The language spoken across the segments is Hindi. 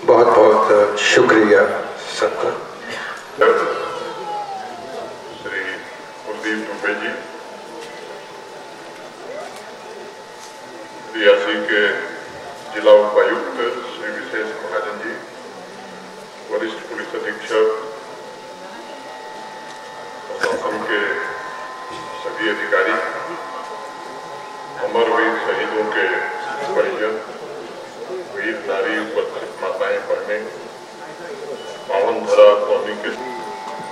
बहुत बहुत शुक्रिया सबका। श्री कुलदीप दुबे जी, रियासी के जिला उपायुक्त श्री विशेष महाजन जी, वरिष्ठ पुलिस अधीक्षक, प्रशासन के सभी अधिकारी, अमरवीर शहीदों के परिजन, वीर नारी, उपस्थित माताएं बहनें, पावन धरा स्वामी के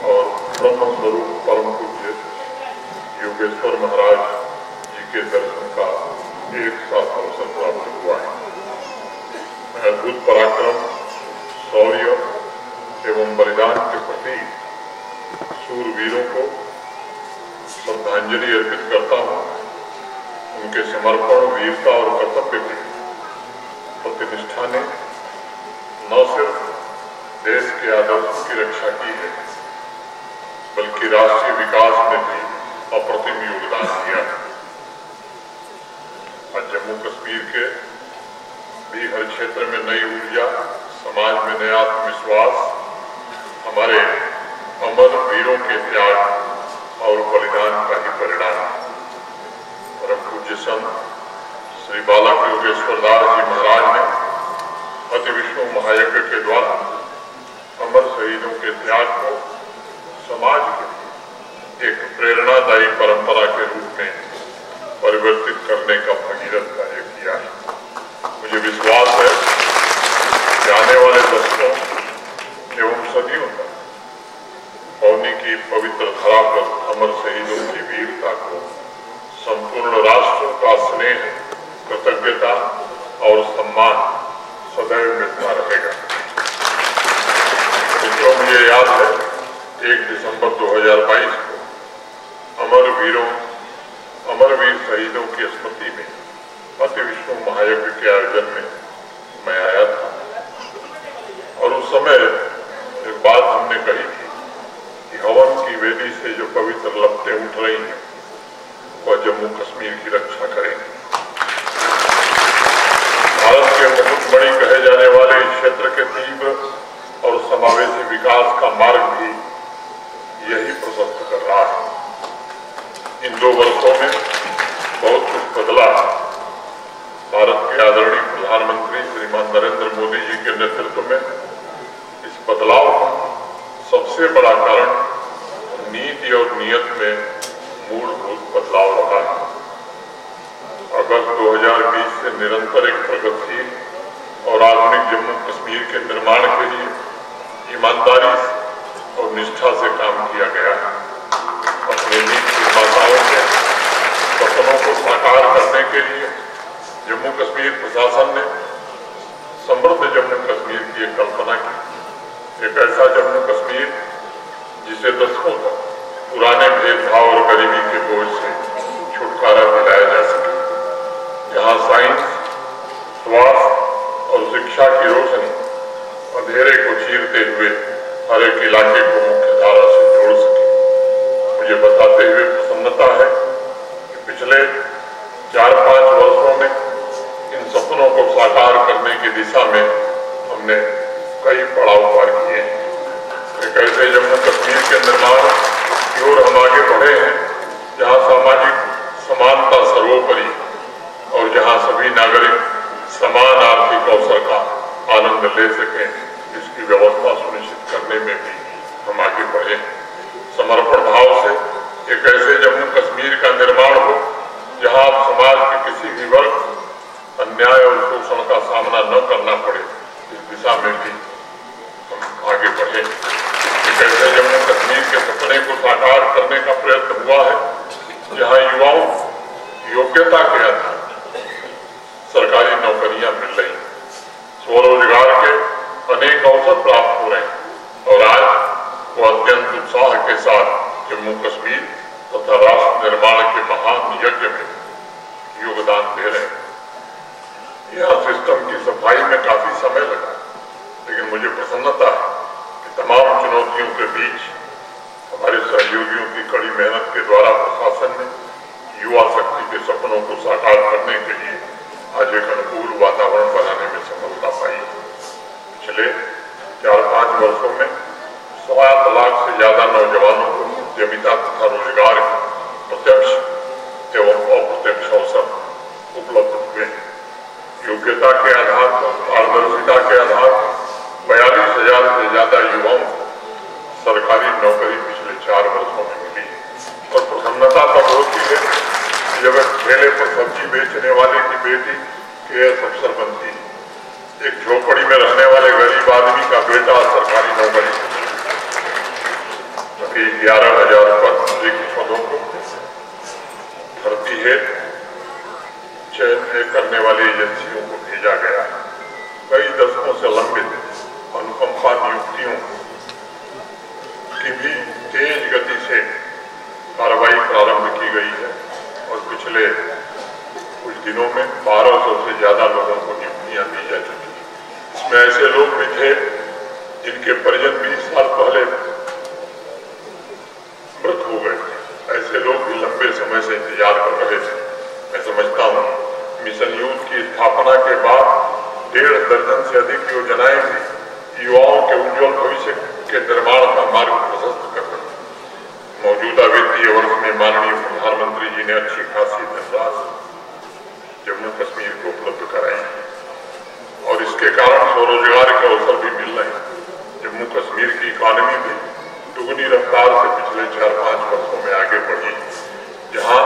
और ब्रह्म स्वरूप परम पूज्य योगेश्वर महाराज जी के दर्शन का एक साथ अवसर प्राप्त हुआ है। मैं अद्भुत पराक्रम, शौर्य एवं बलिदान के प्रति शूरवीरों को श्रद्धांजलि अर्पित करता हूँ। उनके समर्पण, वीरता और कर्तव्य की प्रतिनिष्ठा ने न सिर्फ देश के आदर्शों की रक्षा की है, बल्कि राष्ट्रीय विकास में भी अप्रतिम योगदान दिया है। आज जम्मू कश्मीर के भी हर क्षेत्र में नई ऊर्जा, समाज में नया आत्मविश्वास हमारे अमर वीरों के त्याग और बलिदान का ही परिणाम है। परम पूज्य संत श्री बालक योगेश्वर दास जी महाराज ने अति विष्णु महायज्ञ के द्वारा अमर शहीदों के त्याग को समाज के लिए एक प्रेरणादायी परंपरा के रूप में परिवर्तित करने का भगीरथ कार्य किया है। मुझे विश्वास है कि आने वाले दशकों एवं सदियों तक पौनी की पवित्र धरा पर अमर शहीदों की वीरता को संपूर्ण राष्ट्रों का स्नेह, कृतज्ञता और सम्मान सदैव मिलता रहेगा। मित्रों, मुझे याद है 1 दिसंबर 2022 को अमरवीर शहीदों की स्मृति में अति विष्णु महायज्ञ के आयोजन में मैं आया था और उस समय एक बात हमने कही थी कि हवन की वेदी से जो पवित्र लपटें उठ रही हैं वह जम्मू कश्मीर की रक्षा करेंगे। भारत के मुकुटमणि कहे जाने वाले इस क्षेत्र के तीव्र और समावेशी विकास का मार्ग भी यही प्रशस्त कर रहा है। इन 2 वर्षों में बहुत कुछ बदला। भारत के आदरणीय प्रधानमंत्री श्रीमान नरेंद्र मोदी जी के नेतृत्व में इस बदलाव का सबसे बड़ा कारण नीति और नियत में मूलभूत बदलाव रहा है। अगस्त 2020 से निरंतर एक प्रगतिशील और आधुनिक जम्मू कश्मीर के निर्माण के लिए ईमानदारी और निष्ठा से काम किया गया है। अपने नीति निर्माताओं के सपनों को साकार करने के लिए जम्मू कश्मीर प्रशासन ने समृद्ध जम्मू कश्मीर की एक कल्पना की। एक ऐसा जम्मू कश्मीर जिसे दशकों तक पुराने भेदभाव और गरीबी के बोझ से छुटकारा दिलाया जा सके, जहां साइंस, स्वास्थ्य और शिक्षा की रोशनी अंधेरे को चीरते हुए हर एक इलाके को मुख्य धारा से जोड़ सके। मुझे बताते हुए प्रसन्नता है कि पिछले 4-5 वर्षों में इन सपनों को साकार करने की दिशा में हमने कई पड़ाव पार किए हैं। एक ऐसे ऐसे जम्मू कश्मीर के निर्माण की ओर हम आगे बढ़े हैं जहां सामाजिक समानता सर्वोपरि और जहां सभी नागरिक समान आर्थिक अवसर का आनंद ले सकें, इसकी व्यवस्था सुनिश्चित करने में भी हम आगे बढ़े। समर्पण भाव से एक ऐसे जम्मू कश्मीर का निर्माण हो जहां समाज के किसी भी वर्ग अन्याय और शोषण का सामना न करना पड़े, इस दिशा में भी हम आगे बढ़े। एक ऐसे जम्मू कश्मीर के सपने को साकार करने का प्रयत्न हुआ है जहां युवाओं योग्यता के आधार सरकारी नौकरियां मिल रही, स्वरोजगार के अनेक अवसर प्राप्त हो रहे हैं और आज वो अत्यंत उत्साह के साथ जम्मू कश्मीर तथा राष्ट्र निर्माण के महान यज्ञ में योगदान दे रहे हैं। यहाँ सिस्टम की सफाई में काफी समय लगा, लेकिन मुझे प्रसन्नता है कि तमाम चुनौतियों के बीच हमारे सहयोगियों की कड़ी मेहनत के द्वारा प्रशासन ने युवा शक्ति के सपनों को साकार करने के लिए आज एक अनुकूल वातावरण बनाने में सफलता पाई। पिछले 4-5 वर्षों में 7 लाख से ज्यादा नौजवानों को उद्यमिता तथा रोजगार के प्रत्यक्ष एवं अप्रत्यक्ष अवसर उपलब्ध हुए। योग्यता के आधार पर, पारदर्शिता के आधार पर 42,000 से ज्यादा युवाओं को सरकारी नौकरी पिछले 4 वर्षों में मिली और प्रसन्नता तब होती है जब ठेले पर सब्जी बेचने वाले की बेटी KS अफसर बनती है, एक झोपड़ी में रहने वाले गरीब आदमी का बेटा सरकारी नौकरी, 11,000 पदों को भर्ती है चयन करने वाली एजेंसियों को भेजा गया। कई दशकों से लंबित अनुकंपा नियुक्तियों की भी तेज गति से कार्रवाई प्रारंभ की गई है और पिछले कुछ दिनों में 1200 से ज्यादा लोगों को नियुक्तियां दी जा चुकी है। इसमें ऐसे लोग भी थे जिनके परिजन 20 साल पहले मृत हो गए थे। ऐसे लोग भी लंबे समय से इंतजार कर रहे थे। मैं समझता हूँ मिशन यूथ की स्थापना के बाद 1.5 दर्जन से अधिक योजनाएं भी युवाओं के उज्जवल भविष्य के निर्माण का मार्ग प्रशस्त कर रही। मौजूदा वित्तीय वर्ष में माननीय प्रधानमंत्री जी ने अच्छी खासी धनराशि जम्मू कश्मीर को उपलब्ध कराई और इसके कारण स्वरोजगार के अवसर भी मिल रहे हैं। जम्मू कश्मीर की इकॉनमी भी दुगनी रफ्तार से पिछले 4-5 वर्षों में आगे बढ़ी। जहां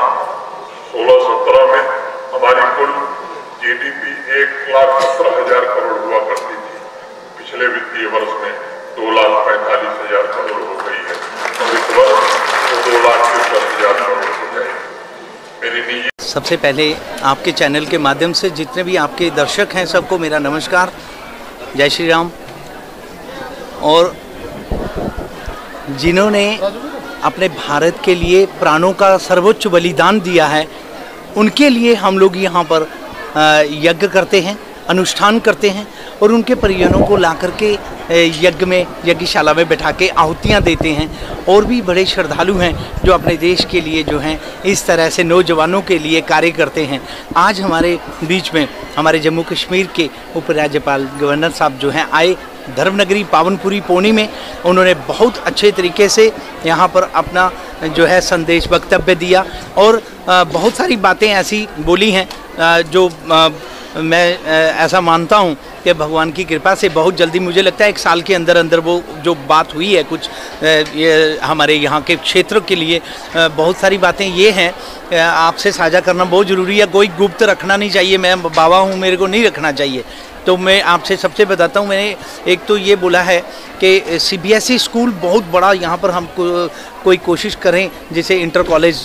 16-17 में हमारी कुल GDP 1,17,000 करोड़ हुआ करती थी, पिछले वित्तीय वर्ष में 2,45,000 करोड़ हो गई है और इस वर्ष 2,63,000 करोड़ हो जाएगी। मेरी निजी सबसे पहले आपके चैनल के माध्यम से जितने भी आपके दर्शक हैं सबको मेरा नमस्कार, जय श्री राम। और जिन्होंने अपने भारत के लिए प्राणों का सर्वोच्च बलिदान दिया है, उनके लिए हम लोग यहाँ पर यज्ञ करते हैं, अनुष्ठान करते हैं और उनके परिजनों को ला करके यज्ञशाला में बैठा के आहुतियाँ देते हैं। और भी बड़े श्रद्धालु हैं जो अपने देश के लिए जो हैं इस तरह से नौजवानों के लिए कार्य करते हैं। आज हमारे बीच में हमारे जम्मू कश्मीर के उपराज्यपाल गवर्नर साहब जो हैं आए धर्मनगरी पावनपुरी पौनी में। उन्होंने बहुत अच्छे तरीके से यहाँ पर अपना जो है संदेश वक्तव्य दिया और बहुत सारी बातें ऐसी बोली हैं जो मैं ऐसा मानता हूँ कि भगवान की कृपा से बहुत जल्दी, मुझे लगता है 1 साल के अंदर अंदर वो जो बात हुई है कुछ ये हमारे यहाँ के क्षेत्र के लिए बहुत सारी बातें ये हैं आपसे साझा करना बहुत ज़रूरी है। कोई गुप्त रखना नहीं चाहिए, मैं बाबा हूँ, मेरे को नहीं रखना चाहिए। तो मैं आपसे सबसे बताता हूँ, मैंने एक तो ये बोला है कि CBSE स्कूल बहुत बड़ा यहाँ पर हम कोई कोशिश करें जिससे इंटर कॉलेज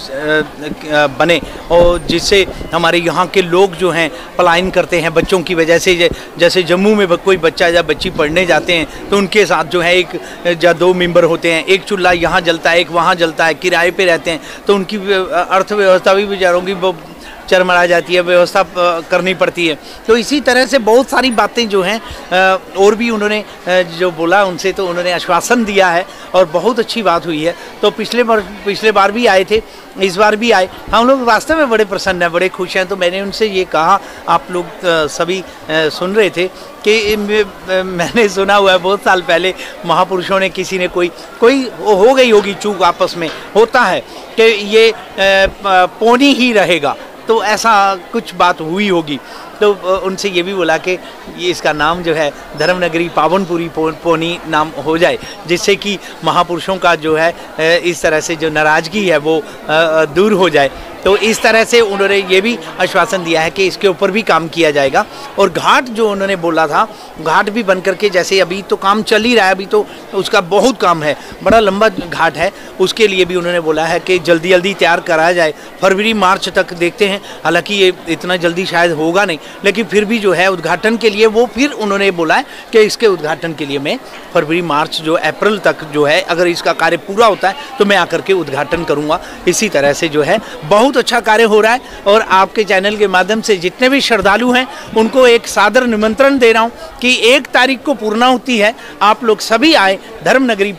बने और जिससे हमारे यहाँ के लोग जो हैं पलायन करते हैं बच्चों की वजह से। जैसे जम्मू में कोई बच्चा या बच्ची पढ़ने जाते हैं तो उनके साथ जो है 1 या 2 मेंबर होते हैं, एक चूल्हा यहाँ जलता है, एक वहाँ जलता है, किराए पे रहते हैं, तो उनकी अर्थव्यवस्था भी बेचारों की वो चरमरा जाती है, व्यवस्था करनी पड़ती है। तो इसी तरह से बहुत सारी बातें जो हैं और भी उन्होंने जो बोला उनसे, तो उन्होंने आश्वासन दिया है और बहुत अच्छी बात हुई है। तो पिछले बार भी आए थे, इस बार भी आए, हम लोग वास्तव में बड़े प्रसन्न हैं, बड़े खुश हैं। तो मैंने उनसे ये कहा, आप लोग सभी सुन रहे थे कि मैंने सुना हुआ है बहुत साल पहले महापुरुषों ने, किसी ने कोई हो गई होगी चूक, आपस में होता है कि ये पौनी ही रहेगा, तो ऐसा कुछ बात हुई होगी। तो उनसे ये भी बोला कि ये इसका नाम जो है धर्मनगरी पावनपुरी पौनी नाम हो जाए, जिससे कि महापुरुषों का जो है इस तरह से जो नाराज़गी है वो दूर हो जाए। तो इस तरह से उन्होंने ये भी आश्वासन दिया है कि इसके ऊपर भी काम किया जाएगा। और घाट जो उन्होंने बोला था, घाट भी बन करके, जैसे अभी तो काम चल ही रहा है, अभी तो उसका बहुत काम है, बड़ा लंबा घाट है, उसके लिए भी उन्होंने बोला है कि जल्दी जल्दी तैयार कराया जाए। फरवरी मार्च तक देखते हैं, हालांकि ये इतना जल्दी शायद होगा नहीं, लेकिन फिर भी जो है उद्घाटन के लिए वो फिर उन्होंने बोला है कि इसके उद्घाटन के लिए मैं फरवरी मार्च जो अप्रैल तक जो है, अगर इसका कार्य पूरा होता है तो मैं आकर के उद्घाटन करूँगा। इसी तरह से जो है बहुत अच्छा कार्य हो रहा है। और आपके चैनल के माध्यम से जितने भी श्रद्धालु हैं उनको एक सादर निमंत्रण दे रहा हूं कि 1 तारीख को पूर्णाहुति है, आप लोग सभी आए धर्मनगरी